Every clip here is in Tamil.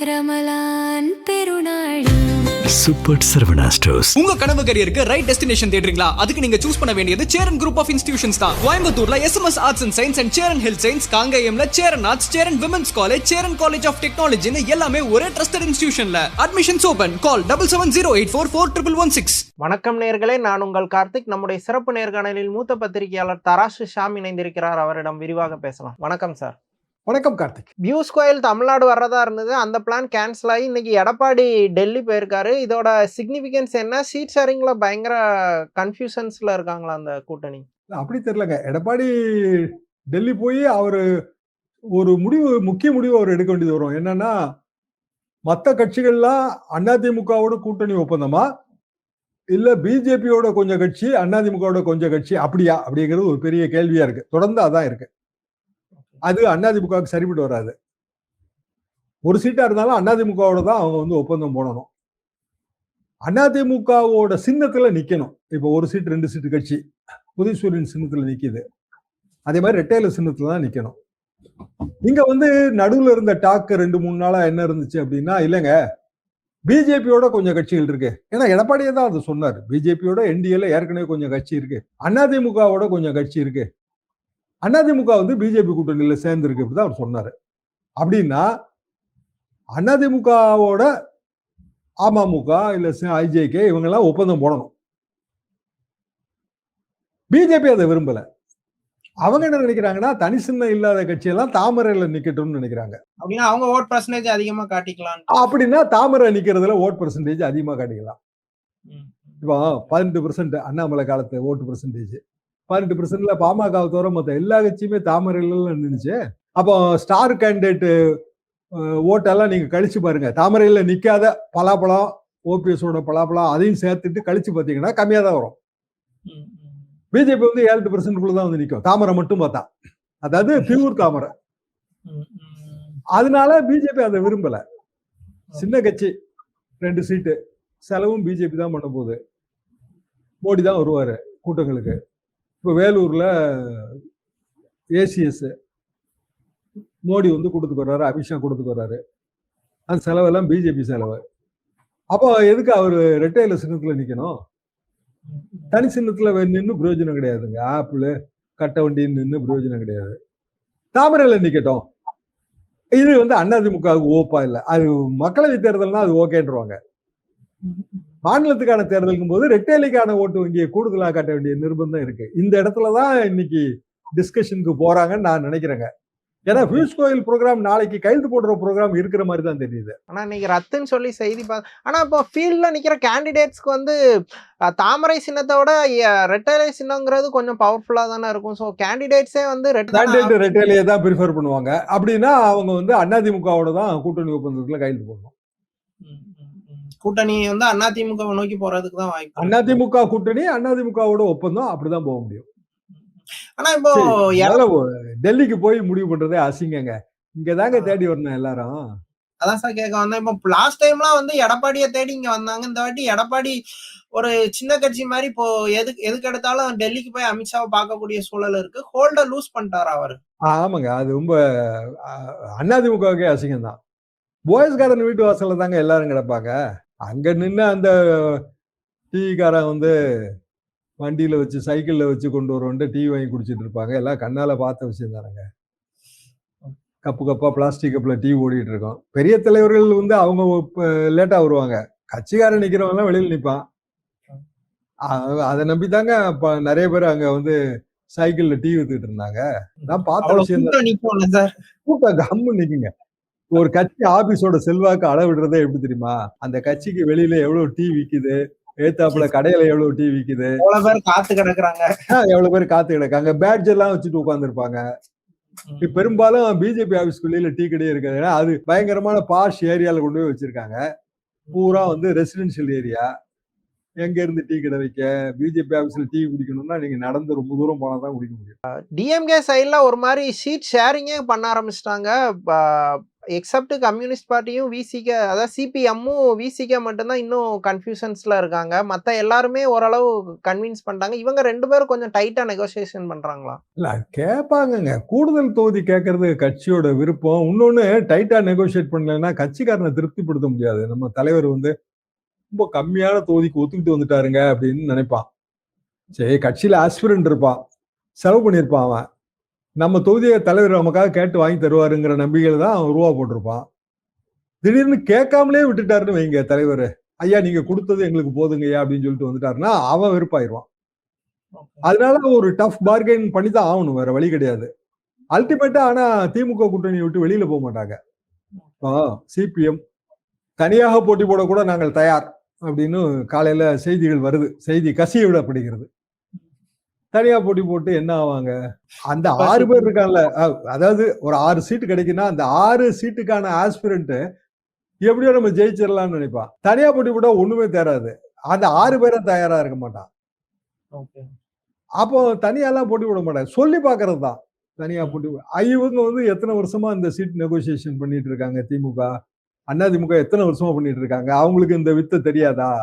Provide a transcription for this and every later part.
ரமலான் பெருநாள் சூப்பர் சரவணா ஸ்டோர்ஸ். உங்க கனவு கரியருக்கு ரைட் டெஸ்டினேஷன் தேடுறீங்களா? அதுக்கு நீங்க சூஸ் பண்ண வேண்டியது சேரன் குரூப் ஆஃப் இன்ஸ்டிடியூஷன்ஸ் தான். கோயம்புத்தூர்ல SMS arts and science and Cheran health science, காங்கேயம்ல Cheran arts, Cheran women's college, Cheran college of டெக்னாலஜின்னு எல்லாமே ஒரே ட்ரஸ்டட் இன்ஸ்டிடியூஷன்ல. Admissions open. கால் 7708441116. வணக்கம் நேயர்களே, நான் உங்கள் கார்த்திக். நம்முடைய சிறப்பு நேர்காணலில் மூத்த பத்திரிகையாளர் தராசு ஷாம் இணைந்திருக்கிறார். அவரிடம் விரிவாக பேசலாம். வணக்கம் சார். வணக்கம் கார்த்திக். பியூஷ் கோயல் தமிழ்நாடு வர்றதா இருந்தது, அந்த பிளான் கேன்சல் ஆகி இன்னைக்கு எடப்பாடி டெல்லி போயிருக்காரு. இதோட சிக்னிஃபிகன்ஸ் என்ன? சீட் ஷேரிங்ல பயங்கர கன்ஃபியூஷன்ஸ்ல இருக்காங்களா அந்த கூட்டணி? அப்படி தெரியலங்க. எடப்பாடி டெல்லி போய் அவரு ஒரு முக்கிய முடிவு அவர் எடுக்க வேண்டியது வரும். என்னன்னா, மற்ற கட்சிகள்லாம் அதிமுகவோட கூட்டணி ஒப்பந்தமா இல்ல பிஜேபியோட கொஞ்சம் கட்சி, அதிமுகவோட கொஞ்சம் கட்சி, அப்படியா அப்படிங்கிறது ஒரு பெரிய கேள்வியா இருக்கு. தொடர்ந்து அதான் இருக்கு. அது அதிமுகவுக்கு சரிபட்டு வராது. ஒரு சீட்டா இருந்தாலும் அதிமுகவோட தான் அவங்க வந்து ஒப்பந்தம் போடணும். அதிமுகவோட சின்னத்துல நிக்கணும். இப்ப ஒரு சீட் 2 சீட்டு கட்சி புதுசூரியன் சின்னத்துல நிக்குது. அதே மாதிரி ரெட்டையில சின்னத்துல தான் நிக்கணும். இங்க வந்து நடுவுல இருந்த டாக்கு 2-3 நாளா என்ன இருந்துச்சு அப்படின்னா, இல்லைங்க பிஜேபியோட கொஞ்சம் கட்சிகள் இருக்கு. ஏன்னா எடப்பாடியே தான் அது சொன்னார். பிஜேபியோட என்டிஏல ஏற்கனவே கொஞ்சம் கட்சி இருக்கு, அதிமுகவோட கொஞ்சம் கட்சி இருக்கு, அதிமுக வந்து பிஜேபி கூட்டணியில சேர்ந்திருக்கு அப்படிதான் அவர் சொன்னாரு. அப்படின்னா அதிமுகவோட அமமுக இல்ல ஐஜேகே இவங்க எல்லாம் ஒப்பந்தம் போடணும். பிஜேபி அதை விரும்பல. அவங்க என்ன நினைக்கிறாங்கன்னா, தனி சின்னம் இல்லாத கட்சியெல்லாம் தாமரையில நிக்கட்டும்னு நினைக்கிறாங்க. அப்படின்னா அவங்க ஓட் பர்சன்டேஜ் அதிகமா காட்டிக்கலாம். அப்படின்னா தாமரை நிக்கிறதுல ஓட் பர்சன்டேஜ் அதிகமா காட்டிக்கலாம். இப்போ 18% அண்ணாமலை காலத்து ஓட்டு பர்சன்டேஜ், 18%ல பாமகவை தவிர மற்ற எல்லா கட்சியுமே தாமரையில நின்றுச்சு. அப்போ ஸ்டார் கேண்டிடேட் ஓட்டெல்லாம் நீங்க கழிச்சு பாருங்க. தாமரையில நிக்காத பலாப்பழம், ஓபிஎஸோட பலாப்பழம் அதையும் சேர்த்துட்டு கழிச்சு பார்த்தீங்கன்னா கம்மியா தான் வரும். பிஜேபி வந்து 7% தான் வந்து நிற்கும், தாமரை மட்டும் பார்த்தா. அதாவது பியூர் தாமரை. அதனால பிஜேபி அதை விரும்பல. சின்ன கட்சி 2 சீட்டு, செலவும் பிஜேபி தான் பண்ண போகுது. மோடி தான் வருவாரு கூட்டங்களுக்கு. இப்போ வேலூர்ல ஏசிஎஸ் மோடி வந்து கொடுத்துக்கு வர்றாரு, அமித்ஷா கொடுத்துக்கு வர்றாரு. அந்த செலவெல்லாம் பிஜேபி செலவு. அப்போ எதுக்கு அவரு ரெட்டையில சின்னத்துல நிக்கணும்? தனி சின்னத்துல நின்று பிரயோஜனம் கிடையாதுங்க. ஆப்பிள் கட்ட வண்டின்னு நின்று பிரயோஜனம் கிடையாது. தாமரையில நிக்கட்டும். இது வந்து அதிமுகவுக்கு ஓப்பா இல்லை. அது மக்களவை தேர்தல்னா அது ஓகேன்றுவாங்க. மாநிலத்துக்கான தேர்தலுக்கும் போது ரெட்டைலைக்கான ஓட்டு வங்கியை கூடுதலா காட்ட வேண்டிய நிர்பந்தம் இருக்கு. இந்த இடத்துலதான் இன்னைக்கு டிஸ்கஷனுக்கு போறாங்கன்னு நான் நினைக்கிறேங்க. ஏன்னா பியூஷ் கோயல் ப்ரோக்ராம் நாளைக்கு கைது போடுற ப்ரோக்ராம் இருக்கிற மாதிரி தான் தெரியுது. ஆனா இன்னைக்கு ரத்துன்னு சொல்லி செய்தி ஆனா இப்போ ஃபீல்ட்ல நிக்கிற கேண்டிடேட்ஸ்க்கு வந்து தாமரை சின்னத்தோட ரெட்டைலை சின்னங்கிறது கொஞ்சம் பவர்ஃபுல்லா தானே இருக்கும். ஸோ கேண்டிடேட்ஸே வந்து ரெட்டைலையே தான் ப்ரிஃபர் பண்ணுவாங்க. அப்படின்னா அவங்க வந்து அதிமுகவோட தான் கூட்டணி ஒப்பந்தத்துல கைது போடணும். கூட்டணி வந்து அதிமுக நோக்கி போறதுக்கு தான் வாய்ப்பு. அதிமுக கூட்டணி அதிமுகவோட ஒப்பந்தம் அப்படிதான் போக முடியும். ஆனா இப்போ டெல்லிக்கு போய் முடிவு பண்றதே அசிங்கங்க. இங்கதாங்க தேடி வரணும் எல்லாரும். அதான் சார் கேட்க வந்தேன். இப்போ லாஸ்ட் டைம்லாம் வந்து எடப்பாடியை தேடி இங்க வந்தாங்க. இந்த வாட்டி எடப்பாடி ஒரு சின்ன கட்சி மாதிரி இப்போ எதுக்கு எடுத்தாலும் டெல்லிக்கு போய் அமித்ஷாவை பார்க்கக்கூடிய சூழல் இருக்கு. ஹோல்ட லூஸ் பண்ணிட்டாரா அவரு? ஆமாங்க, அது ரொம்ப அதிமுகவுக்கே அசிங்கம் தான். போயஸ் கார்டன் வீட்டு வாசல்ல தாங்க எல்லாரும் கிடப்பாங்க. அங்க நின்று அந்த டீக்காரன் வந்து வண்டியில வச்சு சைக்கிள்ல வச்சு கொண்டு வருவோம் டீ வாங்கி குடிச்சிட்டு இருப்பாங்க. எல்லாம் கண்ணால பார்த்த விஷயம் தானங்க. கப்பு கப்பா பிளாஸ்டிக் கப்ல டீ ஓடிட்டு இருக்கோம். பெரிய தலைவர்கள் வந்து அவங்க லேட்டா வருவாங்க. கட்சிக்காரன் நிக்கிறவங்க எல்லாம் வெளியில நிப்பான். அதை நம்பித்தாங்க நிறைய பேர் அங்க வந்து சைக்கிள்ல டீ வித்துட்டு இருந்தாங்க. நான் பார்த்த விஷயம் தான். கூட்டம் கம்மு நிக்குங்க. ஒரு கட்சி ஆபீஸோட செல்வாக்கு அளவிடுறதே எப்படி தெரியுமா? அந்த கட்சிக்கு வெளியில எவ்வளவு டீ விக்குது, ஏத்தாப்புல கடையில எவ்வளவு டீ விக்குது, எவ்வளவு பேர் காத்து கிடக்குறாங்க, பேட்ஜ் எல்லாம் வச்சுட்டு உட்கார்ந்து இருப்பாங்க. பெரும்பாலும் பிஜேபி ஆபீஸ்க்குள்ள டீ கடையே இருக்காது. ஏன்னா அது பயங்கரமான பாஷ் ஏரியால கொண்டு போய் வச்சிருக்காங்க. பூரா வந்து ரெசிடென்சியல் ஏரியா. எங்க இருந்து டீ கடை வைக்க? பிஜேபி ஆபீஸ்ல டீ குடிக்கணும்னா நீங்க நடந்து ரொம்ப தூரம் போனாதான் குடிக்க முடியும். டிஎம்கே சைட்ல ஒரு மாதிரி சீட் ஷேரிங்கே பண்ண ஆரம்பிச்சிட்டாங்க. எக்ஸப்ட் கம்யூனிஸ்ட் பார்ட்டியும் விசிகே, அதாவது சிபிஎம்மும் விசிகே மட்டும்தான் இன்னும் கன்ஃபியூஷன்ஸ்ல இருக்காங்க. மத்த எல்லாருமே ஓரளவு கன்வின்ஸ் பண்றாங்க. இவங்க 2 பேரும் கொஞ்சம் டைட்டா நெகோசியேஷன் பண்றாங்களா? இல்ல கேட்பாங்கங்க. கூடுதல் தொகுதி கேட்கறது கட்சியோட விருப்பம். இன்னொன்னு டைட்டா நெகோசியேட் பண்ணலைன்னா கட்சிக்காரனை திருப்திப்படுத்த முடியாது. நம்ம தலைவர் வந்து ரொம்ப கம்மியான தொகுதிக்கு ஒத்துக்கிட்டு வந்துட்டாருங்க அப்படின்னு நினைப்பான். சரி, கட்சியில ஆஸ்பிரண்ட் இருப்பான், செலவு பண்ணியிருப்பான் அவன். நம்ம தொகுதியை தலைவர் நமக்காக கேட்டு வாங்கி தருவாருங்கிற நம்பிக்கையில தான் அவன் ரூபா போட்டிருப்பான். திடீர்னு கேட்காமலே விட்டுட்டாருன்னு வைங்க தலைவர், ஐயா நீங்க கொடுத்தது எங்களுக்கு போதுங்கய்யா அப்படின்னு சொல்லிட்டு வந்துட்டாருன்னா அவன் வெறுப்பாயிருவான். அதனால ஒரு டஃப் பார்கெயின் பண்ணி தான் ஆகணும், வேற வழி கிடையாது. அல்டிமேட்டா ஆனா திமுக கூட்டணியை விட்டு வெளியில போக மாட்டாங்க. சிபிஎம் தனியாக போட்டி போட கூட நாங்கள் தயார் அப்படின்னு காலையில செய்திகள் வருது, செய்தி கசிய விடப்படுகிறது. தனியா போட்டி போட்டு என்ன ஆவாங்க? அந்த 6 பேர் இருக்கான்ல, அதாவது ஒரு 6 சீட்டு கிடைக்குன்னா அந்த 6 சீட்டுக்கான ஆஸ்பிரண்ட் எப்படியோ நம்ம ஜெயிச்சிடலாம்னு நினைப்பான். தனியா போட்டி போட்டா ஒண்ணுமே தேராது. அந்த 6 பேரும் தயாரா இருக்க மாட்டான். அப்போ தனியாலாம் போட்டி போட மாட்டாங்க, சொல்லி பாக்குறது தான். தனியா போட்டி இவங்க வந்து எத்தனை வருஷமா இந்த சீட் நெகோசியேஷன் பண்ணிட்டு இருக்காங்க. திமுக அதிமுக எத்தனை வருஷமா பண்ணிட்டு இருக்காங்க. அவங்களுக்கு இந்த வித்தை தெரியாதா?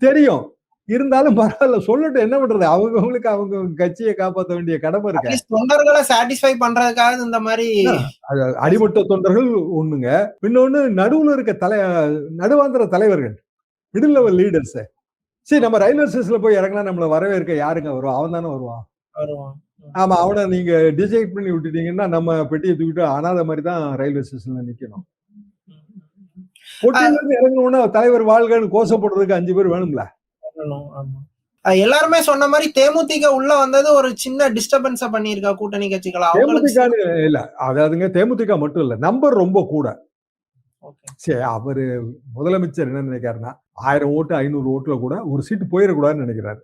தெரியும். இருந்தாலும் பரவாயில்ல, சொல்லட்டும், என்ன பண்றது? அவங்களுக்கு அவங்க கட்சியை காப்பாற்ற வேண்டிய கடமை இருக்கு. தொண்டர்களை சாட்டிஸ்ஃபை பண்றதுக்காக இந்த மாதிரி அடிமட்ட தொண்டர்கள் ஒண்ணுங்க. இன்னொன்னு நடுவுல இருக்க நடுவாந்திர தலைவர்கள், மிடில் லெவல் லீடர்ஸ். சரி, நம்ம ரயில்வே ஸ்டேஷன்ல போய் இறங்கினா நம்மள வரவேற்க யாருங்க வருவான்? அவன் தானே வருவான். ஆமா, அவனை நீங்க டிசைட் பண்ணி விட்டுட்டீங்கன்னா நம்ம பெட்டியை தூக்கிட்டு அனாத மாதிரி தான் ரயில்வே ஸ்டேஷன்ல நிக்கணும். போட்டியில இருந்து இறங்கணும்னா தலைவர் வாழ்கன்னு கோஷப்படுறதுக்கு 5 பேர் வேணும்ல. எல்லாருமே சொன்ன மாதிரி தேமுதிக உள்ள வந்தது ஒரு சின்ன டிஸ்டர்பன்ஸ் பண்ணிருக்கா கூட்டணி கட்சிகளா? இல்ல, அதாவதுங்க தேமுதிக மட்டும் இல்ல, நம்பர் ரொம்ப கூட. சரி, அவரு முதலமைச்சர் என்ன நினைக்கிறாருன்னா 1000 ஓட்டு 500 ஓட்டுல கூட ஒரு சீட்டு போயிடக்கூடாதுன்னு நினைக்கிறாரு.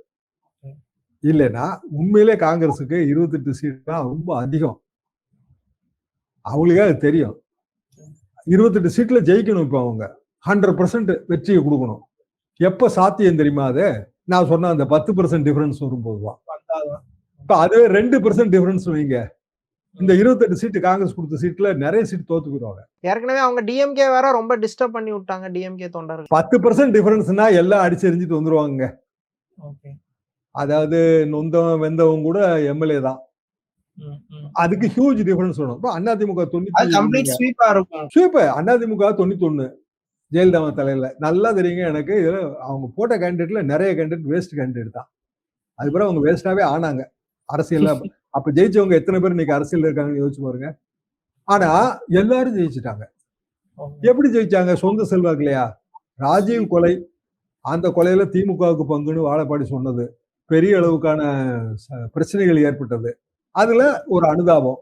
இல்லைன்னா உண்மையிலே காங்கிரஸுக்கு 28 சீட் தான் ரொம்ப அதிகம். அவங்களுக்கே அது தெரியும். 28 சீட்ல ஜெயிக்கணும். இப்ப அவங்க 100% வெற்றியை கொடுக்கணும். எப்ப சாத்தியம் தெரியுமா? அது நான் சொன்ன அந்த 10% டிஃபரன்ஸ் வரும்போதுதான். இப்ப அதுவே 2% டிஃபரன்ஸ் வைங்க, இந்த 28 சீட்டு காங்கிரஸ் கொடுத்த சீட்ல நிறைய சீட் தோத்து போயிருவாங்க. ஏற்கனவே அவங்க டிஎம்கே வேற ரொம்ப டிஸ்டர்ப் பண்ணி விட்டாங்க. டிஎம்கே தொண்டர்கள் 10% டிஃபரன்ஸ்னா எல்லாம் அடிச்சு எரிஞ்சிட்டு வந்துருவாங்க. அதாவது நொந்தவன் வெந்தவன் கூட எம்எல்ஏ தான். அதுக்கு ஹியூஜ் டிஃபரன்ஸ் வரும். அதிமுக 91, ஜெயலலிதா தலையில நல்லா தெரியுங்க எனக்கு. அவங்க போட்ட கேண்டிடேட்ல நிறைய கேண்டிடேட் வேஸ்ட் கேண்டிடேட் தான். அதுக்கப்புறம் அவங்க வேஸ்டாவே ஆனாங்க அரசியல்ல. அப்ப ஜெயிச்சவங்க எத்தனை பேர் இன்னைக்கு அரசியல் இருக்காங்கன்னு யோசிச்சு பாருங்க. ஆனா எல்லாரும் ஜெயிச்சுட்டாங்க. எப்படி ஜெயிச்சாங்க? சொந்த செல்வாக்கு இல்லையா? ராஜீவ் கொலை, அந்த கொலையில திமுகவுக்கு பங்குன்னு வாழப்பாடி சொன்னது, பெரிய அளவுக்கான பிரச்சனைகள் ஏற்பட்டது. அதுல ஒரு அனுதாபம்,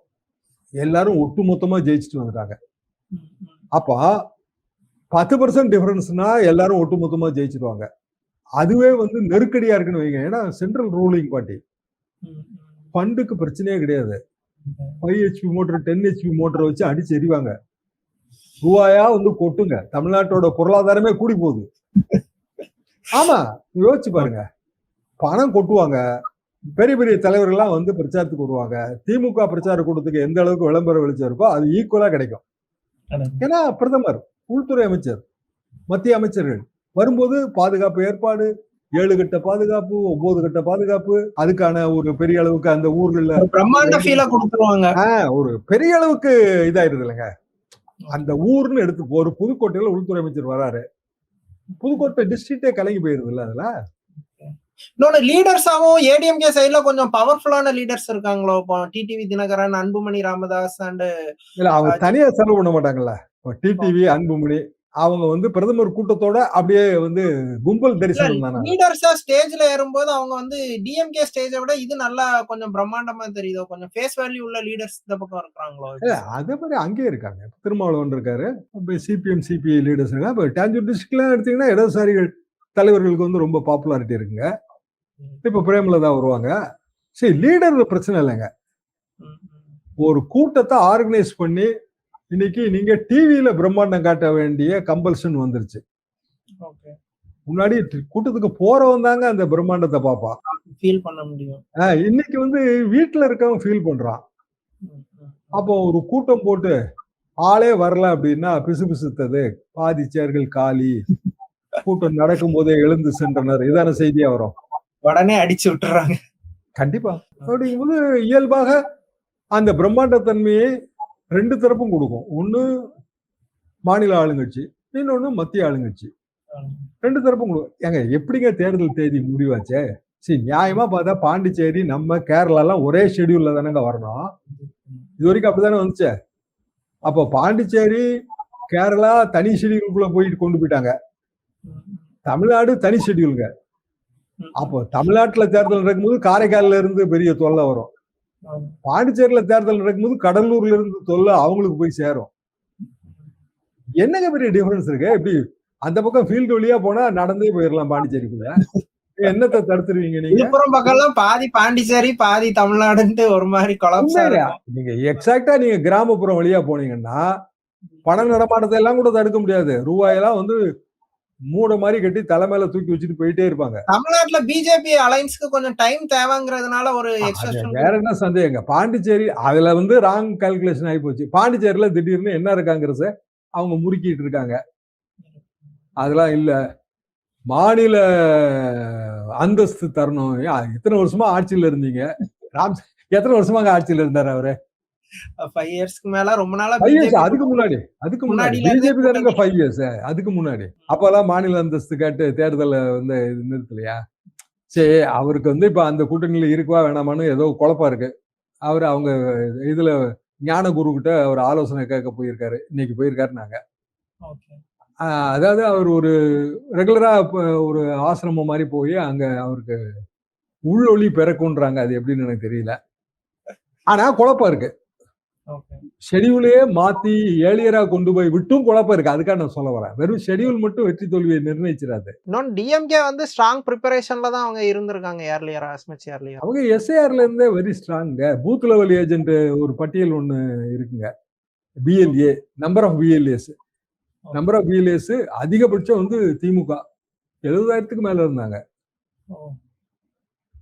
எல்லாரும் ஒட்டுமொத்தமா ஜெயிச்சுட்டு வந்துட்டாங்க. அப்ப 10% டிஃபரன்ஸ்னா எல்லாரும் ஒட்டுமொத்தமா ஜெயிச்சிருவாங்க. அதுவே வந்து நெருக்கடியா இருக்குன்னு வைங்க. ஏன்னா சென்ட்ரல் ரூலிங் பார்ட்டி, ஃபண்டுக்கு பிரச்சனையே கிடையாது. 5 HP மோட்டர் 10 HP மோட்டரை வச்சு அடிச்சு எறிவாங்க. ரூபாயா வந்து கொட்டுங்க. தமிழ்நாட்டோட பொருளாதாரமே கூடி போகுது. ஆமா, யோசிச்சு பாருங்க. பணம் கொட்டுவாங்க. பெரிய பெரிய தலைவர்கள்லாம் வந்து பிரச்சாரத்துக்கு வருவாங்க. திமுக பிரச்சார கூட்டத்துக்கு எந்த அளவுக்கு விளம்பர வெளிச்சம் இருக்கோ அது ஈக்குவலா கிடைக்கும். ஏன்னா பிரதமர், உள்துறை அமைச்சர், மத்திய அமைச்சர்கள் வரும்போது பாதுகாப்பு ஏற்பாடு, 7 கட்ட பாதுகாப்பு, 9 கட்ட பாதுகாப்பு, அதுக்கான ஒரு பெரிய அளவுக்கு அந்த ஊர்கள்ல பிரம்மாண்ட ஃபீலா கொடுத்துருவாங்க. ஒரு பெரிய அளவுக்கு இதாயிருது இல்லைங்க. அந்த ஊர்னு எடுத்து ஒரு புதுக்கோட்டையில உள்துறை அமைச்சர் வராரு, புதுக்கோட்டை டிஸ்ட்ரிக்டே கலங்கி போயிருது இல்ல. அதுல இன்னொன்னு லீடர்ஸாவும் ஏடிஎம்கே சைடுல கொஞ்சம் பவர்ஃபுல்லான லீடர்ஸ் இருக்காங்களோ. இப்போ டிடிவி தினகரன், அன்புமணி ராமதாஸ் அண்ட் இல்ல, அவங்க தனியா செலவு பண்ண மாட்டாங்கல்ல. டிடிவி, அன்புமணி அவங்க வந்து பிரதமர் கூட்டத்தோட அப்படியே வந்து கும்பல் தரிசனம் தானே. லீடர்ஸா ஸ்டேஜ்ல ஏறும்போது அவங்க வந்து டிஎம்கே ஸ்டேஜை விட இது நல்லா கொஞ்சம் பிரம்மாண்டமா தெரியுதோ. கொஞ்சம் ஃபேஸ் வேல்யூ உள்ள லீடர்ஸ் இந்த பக்கம் இருக்காங்களோ. அதே மாதிரி அங்கேயே இருக்காங்க. திருமாவளவன் இருக்காரு, சிபிஎம் சிபிஐ லீடர்ஸ் இருக்காங்க. இப்போ டேஞ்சூர் டிஸ்ட்ரிக்ட்லாம் எடுத்தீங்கன்னா இடதுசாரிகள் தலைவர்களுக்கு வந்து ரொம்ப பாப்புலாரிட்டி இருக்குங்க. இப்ப பிரேமலதா வருவாங்க. சரி, லீடர் பிரச்சனை இல்லைங்க. ஒரு கூட்டத்தை ஆர்கனைஸ் பண்ணி இன்னைக்கு நீங்க டிவியில பிரம்மாண்டம் காட்ட வேண்டிய கம்பல்ஷன் வந்துருச்சு. முன்னாடி கூட்டத்துக்கு போறவன் தாங்க அந்த பிரம்மாண்டத்தை பாப்பா, ஃபீல் பண்ண முடியும். இன்னைக்கு வந்து வீட்டுல இருக்கவன் ஃபீல் பண்றான். அப்போ ஒரு கூட்டம் போட்டு ஆளே வரல அப்படின்னா பிசு பிசுத்தது, பாதி சேர்கள் காலி, கூட்டம் நடக்கும் போதே எழுந்து சென்றனர், இதான செய்தியா வரும். உடனே அடிச்சு விட்டுறாங்க. கண்டிப்பா. அப்படிங்கும்போது இயல்பாக அந்த பிரம்மாண்ட தன்மையை 2 தரப்பும் கொடுக்கும். ஒண்ணு மாநில ஆளுங்கட்சி, இன்னொன்னு மத்திய ஆளுங்கட்சி. 2 தரப்பும் கொடுக்கும். ஏங்க எப்படிங்க தேர்தல் தேதி முடிவாச்சே? சரி, நியாயமா பார்த்தா பாண்டிச்சேரி, நம்ம கேரளா எல்லாம் ஒரே ஷெட்யூல்ல தானங்க வரணும். இது வரைக்கும் அப்படித்தானே வந்துச்சு. அப்போ பாண்டிச்சேரி, கேரளா தனி ஷெட்யூலுக்குள்ள போயிட்டு கொண்டு போயிட்டாங்க. தமிழ்நாடு தனி ஷெட்யூலுங்க. அப்போ தமிழ்நாட்டுல தேர்தல் நடக்கும்போது காரைக்கால்ல இருந்து பெரிய தொல்லை வரும். பாண்டிச்சேரியில தேர்தல் நடக்கும்போது கடலூர்ல இருந்து தொல்லை அவங்களுக்கு போய் சேரும். என்னங்க பெரிய டிஃபரன்ஸ் இருக்கு? இப்படி அந்த பக்கம் ஃபீல்டு வழியா போனா நடந்தே போயிடலாம் பாண்டிச்சேரிக்குள்ள. என்னத்தை தடுத்துருவீங்க நீங்க? விழுப்புரம் பக்கம்லாம் பாதி பாண்டிச்சேரி பாதி தமிழ்நாடுன்ட்டு ஒரு மாதிரி கொலாப்ஸா இருக்கும். நீங்க எக்ஸாக்டா நீங்க கிராமப்புறம் வழியா போனீங்கன்னா பண நடமாட்டத்தை எல்லாம் கூட தடுக்க முடியாது. ரூபாயெல்லாம் வந்து மூட மாதிரி கட்டி தலைமையில தூக்கி வச்சுட்டு போயிட்டே இருப்பாங்க. தமிழ்நாட்டுல பிஜேபி அலைன்ஸ்க்கு கொஞ்சம் டைம் தேவைங்கிறதுனால ஒரு எக்ஸெப்ஷன். வேற என்ன சந்தேகங்க? பாண்டிச்சேரி அதுல வந்து ராங் கால்குலேஷன் ஆகி போச்சு. பாண்டிச்சேரியில திடீர்னு என்ன இருக்காங்கிறத அவங்க முறுக்கிட்டு இருக்காங்க. அதெல்லாம் இல்ல, மாநில அந்தஸ்து தரணும். எத்தனை வருஷமா ஆட்சியில இருந்தீங்க? எத்தனை வருஷமா ஆட்சியில இருந்தாரு அவரு? 5 இயர்ஸ்க்கு மேல ரொம்ப நாளா. அதுக்கு முன்னாடி பிஜேபி தானுங்க 5 இயர்ஸ். அதுக்கு முன்னாடி அப்பெல்லாம் மாநில அந்தஸ்து கேட்டு தேர்தலை வந்து நிறுத்தலையா? சரி, அவருக்கு வந்து இப்ப அந்த கூட்டணியில இருக்கவா வேணாமான்னு ஏதோ குழப்பம் இருக்கு. அவரு அவங்க இதுல ஞான குரு கிட்ட அவர் ஆலோசனை கேட்க போயிருக்காரு. இன்னைக்கு போயிருக்காருனாங்க. அதாவது அவர் ஒரு ரெகுலரா ஒரு ஆசிரமம் மாதிரி போய் அங்க அவருக்கு உள்ளொளி பிறக்கும்ன்றாங்க. அது எப்படின்னு எனக்கு தெரியல. ஆனா குழப்பம் இருக்கு. ஷெடியூலே மாத்தி ஏழியரா கொண்டு போய் விட்டும் குழப்பம் இருக்கு. அதுக்காக நான் சொல்ல வரேன். வெறும் ஷெடியூல் மட்டும் வெற்றி தோல்வியை நிர்ணயிச்சிடாது. இன்னொன்னு டிஎம்கே வந்து ஸ்ட்ராங் ப்ரிப்பரேஷன்ல தான் அவங்க இருந்திருக்காங்க. அவங்க எஸ்ஏஆர்ல இருந்தே வெரி ஸ்ட்ராங்க. பூத் லெவல் ஏஜென்ட் ஒரு பட்டியல் ஒண்ணு இருக்குங்க. பிஎல்ஏ, நம்பர் ஆஃப் பிஎல்ஏஸ் அதிகபட்சம் வந்து திமுக 70,000க்கு மேல இருந்தாங்க.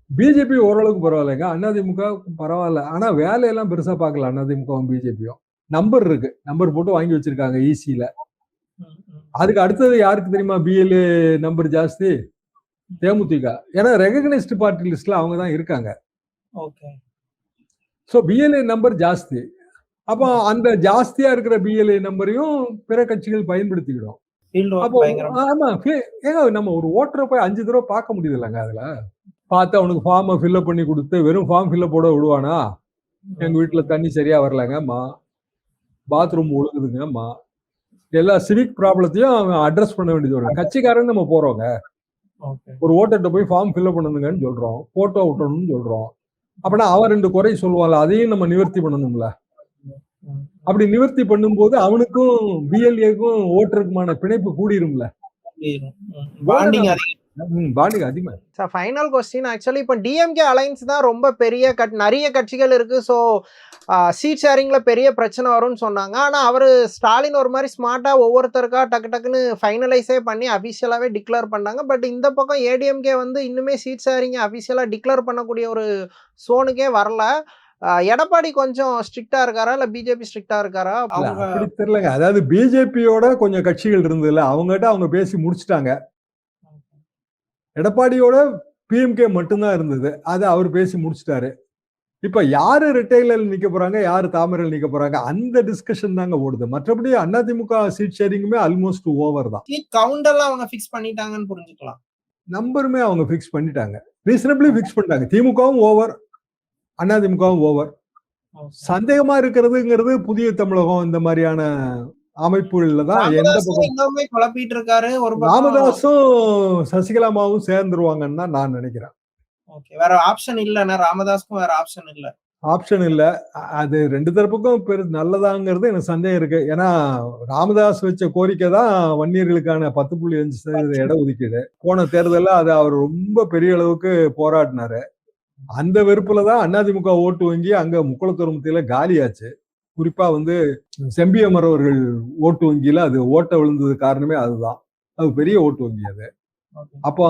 பிஜேபி ஓரளவுக்கு பரவாயில்லைங்க. அதிமுக பரவாயில்ல. ஆனா வேலையெல்லாம் பெருசா பார்க்கல அதிமுகவும் பிஜேபியும். நம்பர் இருக்கு, நம்பர் போட்டு வாங்கி வச்சிருக்காங்க ஈசியில. அதுக்கு அடுத்தது யாருக்கு தெரியுமா பிஎல்ஏ நம்பர் ஜாஸ்தி? தேமுதிக. ஏன்னா ரெகக்னைஸ்டு பார்ட்டி லிஸ்ட்ல அவங்க தான் இருக்காங்க. சோ பிஎல்ஏ நம்பர் ஜாஸ்தி. அப்போ அந்த ஜாஸ்தியா இருக்கிற பிஎல்ஏ நம்பரையும் பிற கட்சிகள் பயன்படுத்திக்கிடும். அப்போ ஆமா, ஏங்க நம்ம ஒரு ஓட்டரை போய் 5 தடவை பார்க்க முடியுது இல்லைங்க. அதுல பார்த்து அவனுக்கு ஃபார்மை ஃபில்அப் பண்ணி கொடுத்து வெறும் ஃபார்ம் ஃபில்அப் போட விடுவானா? எங்க வீட்டுல தண்ணி சரியா வரலங்கம்மா, பாத்ரூம் ஒழுகுதுங்கம்மா, எல்லா சிவிக் ப்ராப்ளத்தையும் அவன் அட்ரஸ் பண்ண வேண்டியது வரும். கட்சிக்காரன் நம்ம போறோங்க, ஒரு ஓட்டர்கிட்ட போய் ஃபார்ம் ஃபில்அப் பண்ணுங்கன்னு சொல்றோம், போட்டோ விட்டணும்னு சொல்றோம். அப்படின்னா அவன் 2 குறை சொல்லுவான்ல, அதையும் நம்ம நிவர்த்தி பண்ணணும்ல. அப்படி நிவர்த்தி பண்ணும்போது அவனுக்கும் பிஎல்ஏக்கும் ஓட்டருக்குமான பிணைப்பு கூடிரும்ல. பாண்டிங் அதிகமா. ஃபைனல் क्वेश्चन ஆக்சுவலி இப்போ டிஎம்கே அலைன்ஸ் தான் ரொம்ப பெரிய நிறைய கட்சிகள் இருக்கு. ஸோ சீட் ஷேரிங்ல பெரிய பிரச்சனை வரும்னு சொன்னாங்க. ஆனா அவரு ஸ்டாலின் ஒரு மாதிரி ஸ்மார்ட்டா ஒவ்வொருத்தருக்கா டக்கு டக்குன்னு ஃபைனலைஸே பண்ணி அபிஷியலாவே டிக்ளேர் பண்ணாங்க. பட் இந்த பக்கம் ஏடிஎம்கே வந்து இன்னுமே சீட் ஷேரிங் அபிஷியலா டிக்ளேர் பண்ணக்கூடிய ஒரு சோனுக்கே வரல. எடப்பாடி கொஞ்சம் ஸ்ட்ரிக்டா இருக்காரா இல்ல பிஜேபி ஸ்ட்ரிக்டா இருக்காரா? அப்படி தெரியலங்க. அதாவது பிஜேபியோட கொஞ்சம் கட்சிகள் இருந்ததுல அவங்ககிட்ட அவங்க பேசி முடிச்சுட்டாங்க. எடப்பாடியோட பிஎம்கே மட்டும்தான் இருந்தது, அது அவர் பேசி முடிச்சிட்டாரு. இப்ப யாரு ரிட்டைலர் நிக்க போறாங்க, யாரு தாமரையில் நிக்க போறாங்க, அந்த டிஸ்கஷன் தாங்க ஓடுது. மற்றபடி அதிமுக சீட் ஷேரிங்குமே ஆல்மோஸ்ட் ஓவர் தான். கவுண்டர்லாம் அவங்க ஃபிக்ஸ் பண்ணிட்டாங்கன்னு புரிஞ்சுக்கலாம். நம்பருமே அவங்க ஃபிக்ஸ் பண்ணிட்டாங்க, ரீசனபிளி ஃபிக்ஸ் பண்ணிட்டாங்க. திமுகவும் ஓவர், அதிமுகவும் ஓவர். சந்தேகமா இருக்கிறதுங்கிறது புதிய தமிழகம் இந்த மாதிரியான அமைப்புகள்ல தான் எந்த பக்கம் குழப்பிட்டு இருக்காரு. ராமதாஸும் சசிகலாமாவும் சேர்ந்துருவாங்கன்னு தான் நான் நினைக்கிறேன். வேற ஆப்ஷன் இல்லன்னா ராமதாஸ்க்கும் வேற ஆப்ஷன் இல்ல. அது 2 தரப்புக்கும் நல்லதாங்கிறது எனக்கு சந்தேகம் இருக்கு. ஏன்னா ராமதாஸ் வச்ச கோரிக்கை தான் வன்னியர்களுக்கான 10.5% இட ஒதுக்கீடு. போன தேர்தலில் அது அவர் ரொம்ப பெரிய அளவுக்கு போராடினாரு. அந்த வெறுப்புலதான் அதிமுக ஓட்டு வங்கி அங்க முக்குளத்தூர் காலியாச்சு. குறிப்பா வந்து செம்பியமர் அவர்கள் ஓட்டு வங்கியில அது ஓட்ட விழுந்தது காரணமே அதுதான். அது பெரிய ஓட்டு வங்கி அது. அப்போ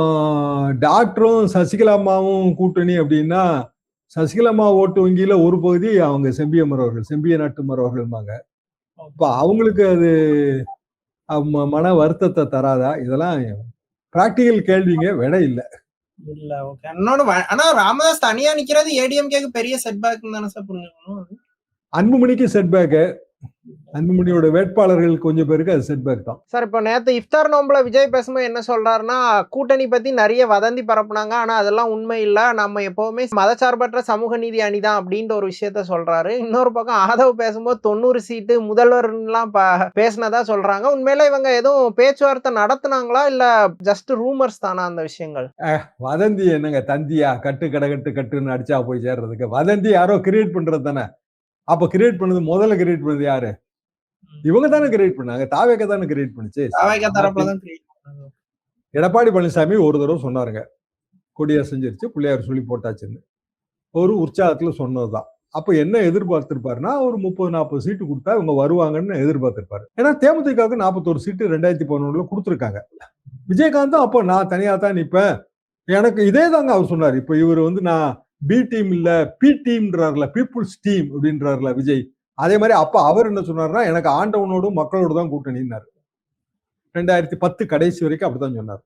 டாக்டரும் சசிகலாமாவும் கூட்டணி அப்படின்னா சசிகலாமா ஓட்டு வங்கியில ஒரு பகுதி அவங்க செம்பிய நாட்டுமர் அவர்கள்பாங்க, இப்ப அவங்களுக்கு அது மன வருத்தத்தை தராதா? இதெல்லாம் பிராக்டிகல் கேள்விங்க, விடை இல்ல. இல்ல ஓகே. ஆனா ராமதாஸ் தனியா நிக்கிறது ஏடிஎம்கேக்கு பெரிய செட்பேக் தானே சார் புரிஞ்சுக்கணும். அன்புமணிக்கு செட்பேக்கு, அன்புமணியோட வேட்பாளர்கள் கொஞ்சம் பேருக்கு அது செட்பேக் தான். சார் இப்போ நேத்து இஃப்தார் நோம்புல விஜய் பேசும்போது என்ன சொல்றாருன்னா, கூட்டணி பத்தி நிறைய வதந்தி பரப்புனாங்க, ஆனா அதெல்லாம் உண்மை இல்ல, நம்ம எப்பவுமே மதச்சார்பற்ற சமூக நீதி அணிதான் அப்படின்ற ஒரு விஷயத்த சொல்றாரு. இன்னொரு பக்கம் ஆதவ் பேசும்போது 90 சீட்டு முதல்வர்லாம் பேசினதா சொல்றாங்க. உண்மையில இவங்க எதுவும் பேச்சுவார்த்தை நடத்துனாங்களா இல்ல ஜஸ்ட் ரூமர்ஸ் தானா அந்த விஷயங்கள்? வதந்தி என்னங்க, தந்தியா? கட்டு கடகட்டு கட்டுன்னு அடிச்சா போய் சேர்றதுக்கு. வதந்தி யாரோ கிரியேட் பண்றது தானே. அப்ப கிரியேட் பண்ணது, முதல்ல கிரியேட் பண்ணது யாரு? இவங்க தானே கிரியேட் பண்ணாங்க. தாவேக தானே கிரியேட் பண்ணுச்சு. எடப்பாடி பழனிசாமி ஒரு தடவை சொன்னாருங்க, கொடியா செஞ்சிருச்சு, பிள்ளையார் சொல்லி போட்டாச்சுன்னு. ஒரு உற்சாகத்துல சொன்னதுதான். அப்ப என்ன எதிர்பார்த்திருப்பாருன்னா, ஒரு 30-40 சீட்டு கொடுத்தா இவங்க வருவாங்கன்னு எதிர்பார்த்திருப்பாரு. ஏன்னா தேமுதிகவுக்கு 41 சீட்டு 2011 கொடுத்துருக்காங்க. விஜயகாந்தும் அப்ப நான் தனியா தான் நிப்பேன், எனக்கு இதே தாங்க அவர் சொன்னாரு. இப்ப இவர் நான் பி டீம் இல்ல, பி டீம்ன்றாருல, பீப்புள்ஸ் டீம் அப்படின்றாருல விஜய். அதே மாதிரி அப்ப அவர் என்ன சொன்னார்னா, எனக்கு ஆண்டவனோடும் மக்களோடு தான் கூட்டணின்னாரு. 2010 கடைசி வரைக்கும் அப்படித்தான் சொன்னார்.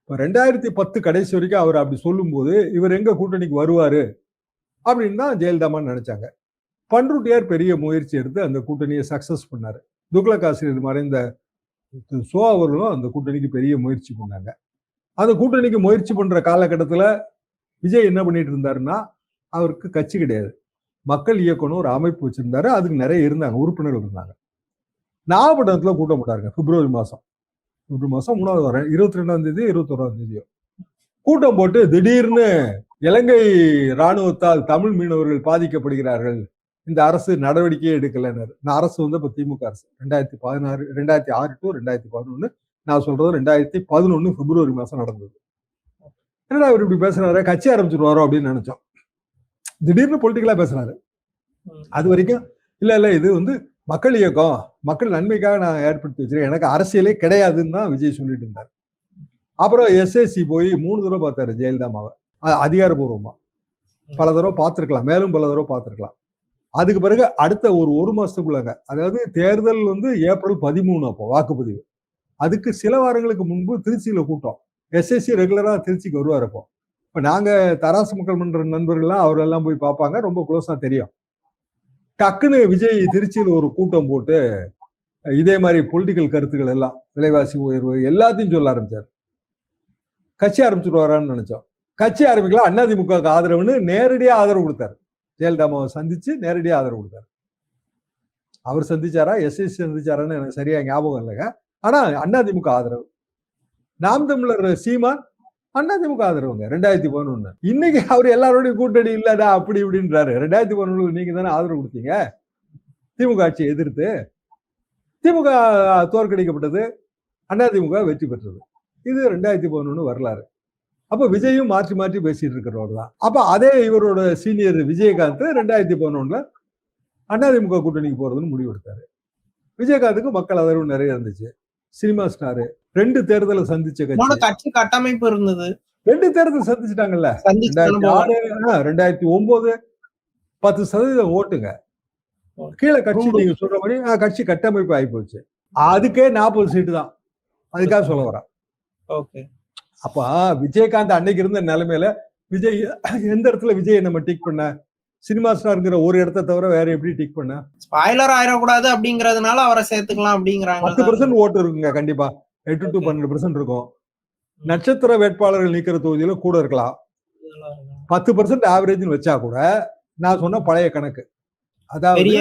2010 கடைசி வரைக்கும் அவர் அப்படி சொல்லும் போது இவர் எங்க கூட்டணிக்கு வருவாரு அப்படின்னு தான் ஜெயலலிதா நினைச்சாங்க. பண்ருட்டியார் பெரிய முயற்சி எடுத்து அந்த கூட்டணியை சக்சஸ் பண்ணாரு. துக்ளக் ஆசிரியர் மறைந்த சோ அவர்களும் அந்த கூட்டணிக்கு பெரிய முயற்சி பண்ணாங்க. அந்த கூட்டணிக்கு முயற்சி பண்ற காலகட்டத்துல விஜய் என்ன பண்ணிட்டு இருந்தாருன்னா, அவருக்கு கட்சி கிடையாது, மக்கள் இயக்கணும் ஒரு அமைப்பு வச்சிருந்தாரு. அதுக்கு நிறைய இருந்தாங்க, உறுப்பினர்கள் இருந்தாங்க. நாகப்பட்டினத்துல கூட்டம் போட்டாருங்க பிப்ரவரி மாசம் 3வது வாரம் 22ஆம் தேதி 21ஆம் தேதியோ கூட்டம் போட்டு திடீர்னு இலங்கை ராணுவத்தால் தமிழ் மீனவர்கள் பாதிக்கப்படுகிறார்கள், இந்த அரசு நடவடிக்கையே எடுக்கலைன்னு. இந்த அரசு இப்ப திமுக அரசு 2006 டு 2011. நான் சொல்றது 2011 பிப்ரவரி மாசம் நடந்தது. என்னடா அவர் இப்படி பேசுறாரு, கட்சி ஆரம்பிச்சுட்டு அப்படின்னு நினைச்சோம். திடீர்னு பொலிட்டிக்கலா பேசுறாரு. அது வரைக்கும் இல்ல இது மக்கள் இயக்கம், மக்கள் நன்மைக்காக நான் ஏற்படுத்தி வச்சிருக்கேன், எனக்கு அரசியலே கிடையாதுன்னு தான் விஜய் சொல்லிட்டு இருந்தார். அப்புறம் எஸ்எஸ்சி போய் 3 தடவை பார்த்தாரு ஜெயலலிதாமாவை அதிகாரப்பூர்வமா. பல தடவை பார்த்திருக்கலாம், மேலும் பல தடவை பார்த்திருக்கலாம். அதுக்கு பிறகு அடுத்த ஒரு மாசத்துக்குள்ளங்க, அதாவது தேர்தல் ஏப்ரல் 13 அப்போ வாக்குப்பதிவு. அதுக்கு சில வாரங்களுக்கு முன்பு திருச்சியில கூட்டம். எஸ்எஸ்சி ரெகுலரா திருச்சிக்கு வருவார். அப்போ இப்ப நாங்க தராசு மக்கள் மன்ற நண்பர்கள்லாம் அவரெல்லாம் போய் பார்ப்பாங்க, ரொம்ப க்ளோஸா தெரியும். டக்குன்னு விஜய் திருச்சியில் ஒரு கூட்டம் போட்டு இதே மாதிரி பொலிட்டிக்கல் கருத்துக்கள் எல்லாம், விலைவாசி உயர்வு எல்லாத்தையும் சொல்ல ஆரம்பிச்சார். கட்சி ஆரம்பிச்சுட்டு வரான்னு நினைச்சோம். கட்சி ஆரம்பிக்கலாம், அதிமுக ஆதரவுன்னு நேரடியா ஆதரவு கொடுத்தாரு. ஜெயலலிதாவை சந்திச்சு நேரடியா ஆதரவு கொடுத்தாரு. அவர் சந்திச்சாரா, எஸ்எஸ்சி சந்திச்சாரான்னு எனக்கு சரியா ஞாபகம் இல்லைங்க. ஆனா அதிமுக ஆதரவு. நாம் தமிழர் சீமான் அதிமுக ஆதரவுங்க 2011. இன்னைக்கு அவர் எல்லாரோடையும் கூட்டணி இல்லடா அப்படி இப்படின்றாரு. 2011 நீங்க தானே ஆதரவு கொடுத்தீங்க திமுக ஆட்சியை எதிர்த்து. திமுக தோற்கடிக்கப்பட்டது, அதிமுக வெற்றி பெற்றது. இது 2011 வரலாறு. அப்ப விஜயும் மாற்றி மாற்றி பேசிட்டு இருக்கிறவர் தான். அப்ப அதே இவரோட சீனியர் விஜயகாந்த் 2011 அதிமுக கூட்டணிக்கு போறதுன்னு முடிவெடுத்தாரு. விஜயகாந்துக்கு மக்கள் ஆதரவு நிறைய இருந்துச்சு. சினிமா ஸ்டாரு, 2 தேர்தலை சந்திச்ச கட்சி கட்டமைப்பு இருந்தது. 2 தேர்தல் சந்திச்சுட்டாங்கல்ல. 2009 10% ஓட்டுங்க கீழே கட்சி. நீங்க சொல்ற மாதிரி கட்சி கட்டமைப்பு ஆகி போச்சு. அதுக்கே 40 சீட்டு தான். அதுக்காக சொல்ல வரேன். அப்ப விஜயகாந்த் அன்னைக்கு இருந்த நிலைமையில விஜய் எந்த இடத்துல விஜய் நம்ம டிக் பண்ண, சினிமா ஸ்டார்ங்கிற ஒரு இடத்த தவிர வேற எப்படி டிக் பண்ண? ஸ்பாயிலர் ஆயிடக்கூடாது அப்படிங்கறதுனால அவரை சேர்த்துக்கலாம் அப்படிங்கிறாங்க. 10% ஓட்டு இருக்குங்க கண்டிப்பா. 8 to 12% இருக்கும். நட்சத்திர வேட்பாளர்கள் நிக்கிற தொகுதியில கூட இருக்கலாம். 10% ஆவரேஜ்னு வச்சா கூட நான் சொன்ன பழைய கணக்கு. அதாவது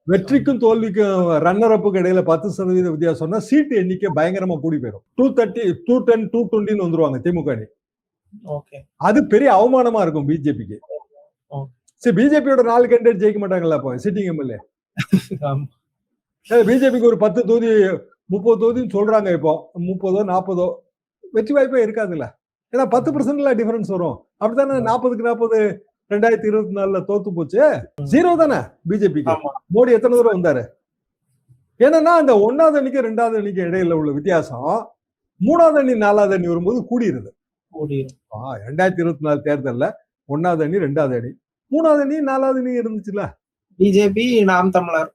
வெற்றிக்கும் தோல்விக்கும் ரன்னர் அப்புக்கு இடையில 10% வித்தியாசம் சொன்னா சீட்டு எண்ணிக்கை பயங்கரமா கூடி போயிடும். 230, 210, 220 வந்துருவாங்க திமுக அணி. அது பெரிய அவமானமா இருக்கும் பிஜேபிக்கு. சரி, பிஜேபியோட 4 கேண்டிடேட் ஜெயிக்க மாட்டாங்கல்ல அப்போ சிட்டிங் எம்எல்ஏ. பிஜேபிக்கு ஒரு 10 தொகுதி 30 தொகுதின்னு சொல்றாங்க. இப்போ 30ஓ 40ஓ வெற்றி வாய்ப்பே இருக்காதுல்ல. ஏன்னா 10% டிஃபரன்ஸ் வரும். அப்படித்தானே 40க்கு 40 2024 தோத்து போச்சு. 0 தானே பிஜேபிக்கு. மோடி எத்தனை தூரம் வந்தாரு? ஏன்னா அந்த 1வது அணிக்கு 2வது அணிக்கு இடையில உள்ள வித்தியாசம் 3வது அணி 4வது அணி வரும்போது கூடியிருது. 2024 தேர்தல்ல 1வது அணி 2வது அணி 3வது அணி 4வது அணி இருந்துச்சுல்ல. பிஜேபி நாம் தமிழர்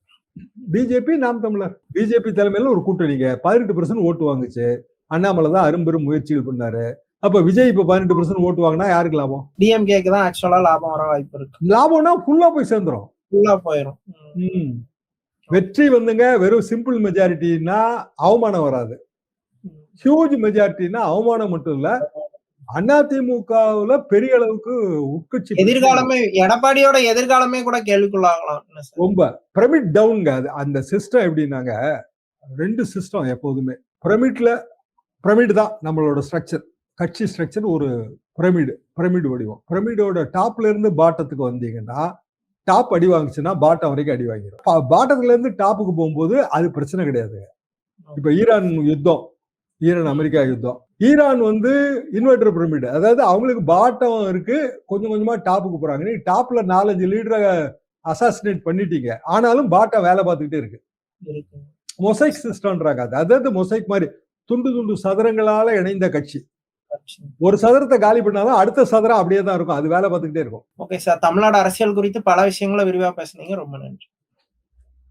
பிஜேபி நாம் தமிழர் பிஜேபி தலைமையில ஒரு கூட்டணிங்க 18% ஓட்டு வாங்குச்சு. அண்ணாமலை தான் அரும்பெரும் முயற்சிகள் பண்ணாரு. அப்ப விஜய் இப்ப 18% ஓட்டு வாங்கினா யாருக்கு லாபம்? டிஎம்கேக்கு தான் ஆக்சுவலா லாபம் வர வாய்ப்பு இருக்கு. லாபம்னா ஃபுல்லா போய் சேர்ந்துரும். ஃபுல்லா போயிடும். வெற்றி வந்துங்க வெறும் சிம்பிள் மெஜாரிட்டின்னா அவமானம் வராது. ஹியூஜ் மெஜாரிட்டினா அவமானம் மட்டும் இல்ல, அதிமுகவுல பெரிய அளவுக்கு உட்கட்சி எதிர்காலமே எடப்பாடியோட எதிர்காலமே கூட கேள்விக்குள்ளாகலாம். ரொம்ப பிரமிட் டவுன்ங்க. அது அந்த சிஸ்டம் எப்படின்னாங்க, 2 சிஸ்டம் எப்போதுமே. பிரமிட் தான் நம்மளோட ஸ்ட்ரக்சர். கட்சி ஸ்ட்ரக்சர் ஒரு பிரமிடு வடிவம். பிரமிடோட டாப்ல இருந்து பாட்டத்துக்கு வந்தீங்கன்னா, டாப் அடி வாங்குச்சுன்னா பாட்டம் வரைக்கும் அடி வாங்கிடும். பாட்டத்துல இருந்து டாப்புக்கு போகும்போது அது பிரச்சனை கிடையாது. இப்ப ஈரான் அமெரிக்கா யுத்தம். ஈரான் வந்து இன்வெர்டர் பிரமிடு, அதாவது அவங்களுக்கு பாட்டம் இருக்கு, கொஞ்சம் கொஞ்சமா டாப்புக்கு போறாங்க. நீ டாப்ல 4-5 லீடரை அசாசினேட் பண்ணிட்டீங்க, ஆனாலும் பாட்டம் வேலை பார்த்துக்கிட்டே இருக்கு. மொசைக் சிஸ்டம்ன்றாங்க. அதாவது மொசைக் மாதிரி துண்டு சதுரங்களால இணைந்த கட்சி. ஒரு சதுரத்தை காலி பண்ணாலும் அடுத்த சதுரம் அப்படியே தான் இருக்கும், அது வேலை பார்த்துக்கிட்டே இருக்கும். ஓகே சார், தமிழ்நாடு அரசியல் குறித்து பல விஷயங்களை விரிவா பேசுனீங்க. ரொம்ப நன்றி.